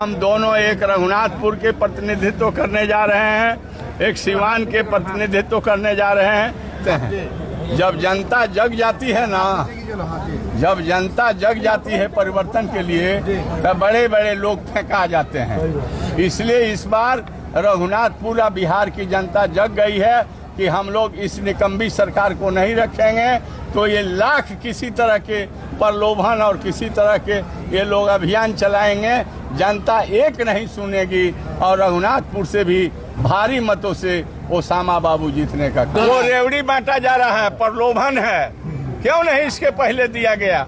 हम दोनों एक रघुनाथपुर के प्रतिनिधित्व करने जा रहे हैं, एक सिवान के प्रतिनिधित्व करने जा रहे हैं। जब जनता जग जाती है ना, जब जनता जग जाती है परिवर्तन के लिए, तब बड़े बड़े लोग फेंका जाते हैं। इसलिए इस बार रघुनाथपुर बिहार की जनता जग गई है कि हम लोग इस निकम्मी सरकार को नहीं रखेंगे। तो ये लाख किसी तरह के प्रलोभन और किसी तरह के ये लोग अभियान चलाएंगे, जनता एक नहीं सुनेगी और रघुनाथपुर से भी भारी मतों से ओसामा बाबू जीतने का वो रेवड़ी बांटा जा रहा है, प्रलोभन है। क्यों नहीं इसके पहले दिया गया?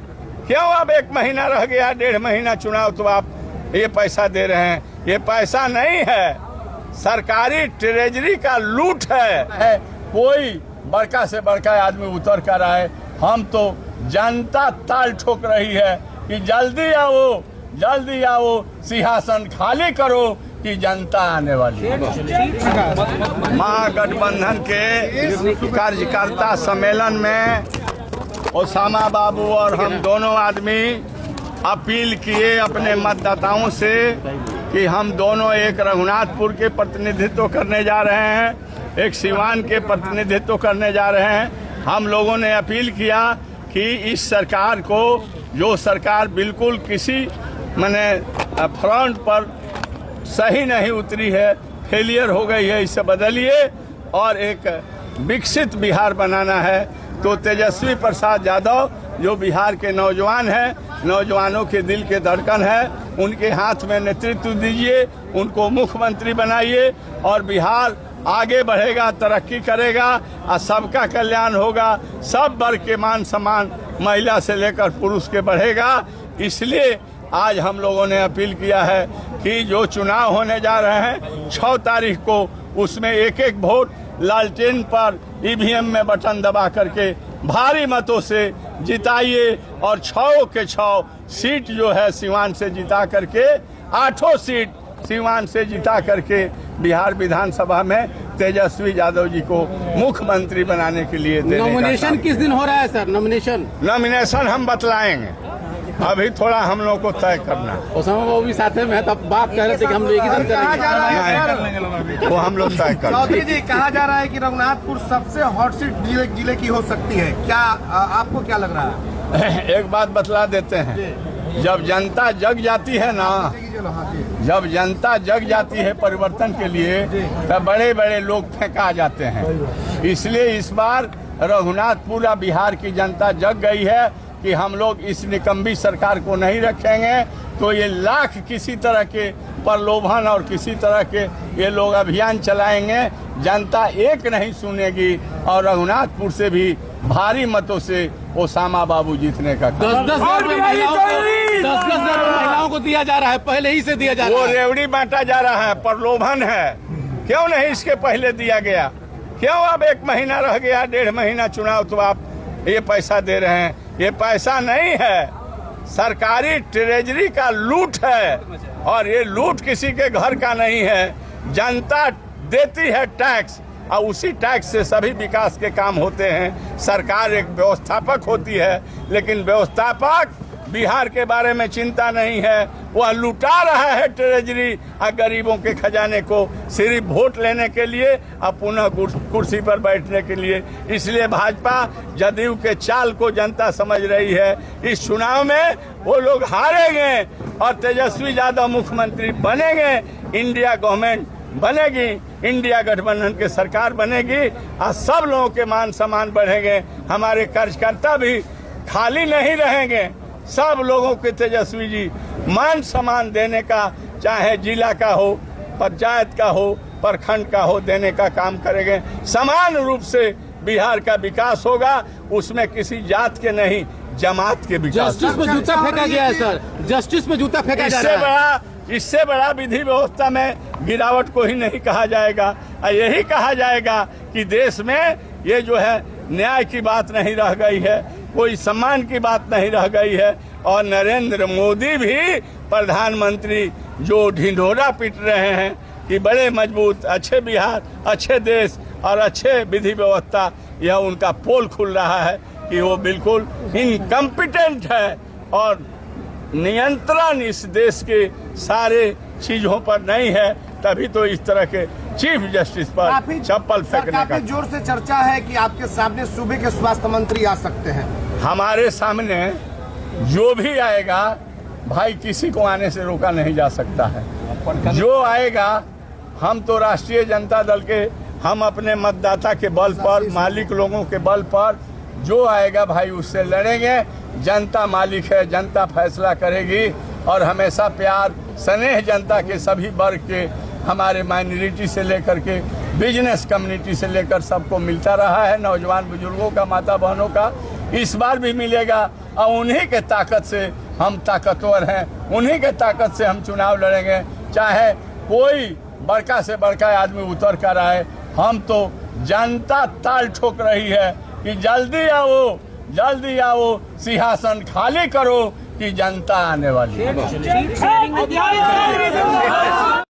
क्यों अब 1 महीना रह गया, 1.5 महीना चुनाव, तो आप ये पैसा दे रहे हैं? ये पैसा नहीं है, सरकारी ट्रेजरी का लूट है। कोई बड़का से बड़का आदमी उतर कर आए, हम तो जनता ताल ठोक रही है कि जल्दी आओ, सिंहासन खाली करो कि जनता आने वाली है। महागठबंधन के कार्यकर्ता सम्मेलन में ओसामा बाबू और हम दोनों आदमी अपील किए अपने मतदाताओं से कि हम दोनों एक रघुनाथपुर के प्रतिनिधित्व करने जा रहे हैं, एक सिवान के प्रतिनिधित्व करने जा रहे हैं। हम लोगों ने अपील किया कि इस सरकार को, जो सरकार बिल्कुल किसी फ्रंट पर सही नहीं उतरी है, फेलियर हो गई है, इसे बदलिए और एक विकसित बिहार बनाना है। तो तेजस्वी प्रसाद यादव जो बिहार के नौजवान हैं, नौजवानों के दिल के धड़कन है, उनके हाथ में नेतृत्व दीजिए, उनको मुख्यमंत्री बनाइए और बिहार आगे बढ़ेगा, तरक्की करेगा और सबका कल्याण होगा। सब वर्ग के मान सम्मान महिला से लेकर पुरुष के बढ़ेगा। इसलिए आज हम लोगों ने अपील किया है कि जो चुनाव होने जा रहे हैं 6 तारीख को, उसमें एक वोट लालटेन पर ईवीएम में बटन दबा करके भारी मतों से जिताइए और 6 के 6 सीट जो है सिवान से जिता करके, 8 सीट सिवान से जिता करके बिहार विधानसभा में तेजस्वी यादव जी को मुख्यमंत्री बनाने के लिए नॉमिनेशन किस दिन हो रहा है सर? नॉमिनेशन हम बतलाएंगे, अभी थोड़ा हम लोग को तय करना है। ओसामा बाबू भी साथ में है, तब बात कह रहे थे कि हम लोग एक ही साथ करेंगे, वो हम लोग तय कर। चौधरी जी, कहा जा रहा है कि रघुनाथपुर सबसे हॉट सीट जिले की हो सकती है, क्या आपको क्या लग रहा है? एक बात बतला देते हैं, जब जनता जग जाती है ना, जब जनता जग जाती है परिवर्तन के लिए, तब बड़े बड़े लोग फेंका जाते हैं। इसलिए इस बार रघुनाथपुर बिहार की जनता जग गई है कि हम लोग इस निकम्मी सरकार को नहीं रखेंगे। तो ये लाख किसी तरह के प्रलोभन और किसी तरह के ये लोग अभियान चलाएंगे, जनता एक नहीं सुनेगी और रघुनाथपुर से भी भारी मतों से ओसामा बाबू जीतने का 10,000 महिलाओं को दिया जा रहा है, पहले ही से दिया जा रहा है। वो रेवड़ी बांटा जा रहा है, प्रलोभन है। क्यों नहीं इसके पहले दिया गया? क्यों अब 1 महीना रह गया, 1.5 महीना चुनाव, तो आप ये पैसा दे रहे हैं? ये पैसा नहीं है, सरकारी ट्रेजरी का लूट है और ये लूट किसी के घर का नहीं है। जनता देती है टैक्स और उसी टैक्स से सभी विकास के काम होते हैं। सरकार एक व्यवस्थापक होती है, लेकिन व्यवस्थापक बिहार के बारे में चिंता नहीं है, वह लुटा रहा है ट्रेजरी और गरीबों के खजाने को सिर्फ वोट लेने के और पुनः कुर्सी पर बैठने के लिए। इसलिए भाजपा जदयू के चाल को जनता समझ रही है। इस चुनाव में वो लोग हारेंगे और तेजस्वी यादव मुख्यमंत्री बनेंगे, इंडिया गवर्नमेंट बनेगी, इंडिया गठबंधन की सरकार बनेगी और सब लोगों के मान सम्मान बढ़ेंगे। हमारे कार्यकर्ता भी खाली नहीं रहेंगे, सब लोगों के तेजस्वी जी मान सम्मान देने का, चाहे जिला का हो, पंचायत का हो, प्रखंड का हो, देने का काम करेंगे। समान रूप से बिहार का विकास होगा, उसमें किसी जात के नहीं, जमात के विकास। जस्टिस पे जूता फेंका गया है सर, जस्टिस पे जूता फेंका जा रहा है। इससे बड़ा विधि व्यवस्था में गिरावट को ही नहीं कहा जाएगा। और यही कहा जाएगा कि देश में ये जो है न्याय की बात नहीं रह गई है, कोई सम्मान की बात नहीं रह गई है। और नरेंद्र मोदी भी प्रधानमंत्री जो ढिंढोरा पीट रहे हैं कि बड़े मजबूत, अच्छे बिहार, अच्छे देश और अच्छे विधि व्यवस्था, यह उनका पोल खुल रहा है कि वो बिल्कुल इनकम्पिटेंट है और नियंत्रण इस देश के सारे चीजों पर नहीं है, तभी तो इस तरह के चीफ जस्टिस पर चप्पल फेंकने का। काफी जोर से चर्चा है कि आपके सामने सूबे के स्वास्थ्य मंत्री आ सकते हैं। हमारे सामने जो भी आएगा भाई, किसी को आने से रोका नहीं जा सकता है। जो आएगा, हम तो राष्ट्रीय जनता दल के, हम अपने मतदाता के बल पर, मालिक लोगों के बल पर जो आएगा भाई उससे लड़ेंगे। जनता मालिक है, जनता फैसला करेगी और हमेशा प्यार स्नेह जनता के सभी वर्ग के, हमारे माइनॉरिटी से लेकर के बिजनेस कम्युनिटी से लेकर सबको मिलता रहा है। नौजवान बुजुर्गों का, माता बहनों का इस बार भी मिलेगा और उन्हीं के ताकत से हम ताकतवर हैं, उन्हीं के ताकत से हम चुनाव लड़ेंगे। चाहे कोई बड़का से बड़का आदमी उतर कर आए, हम तो जनता ताल ठोक रही है कि जल्दी आओ, सिंहासन खाली करो कि जनता आने वाली है।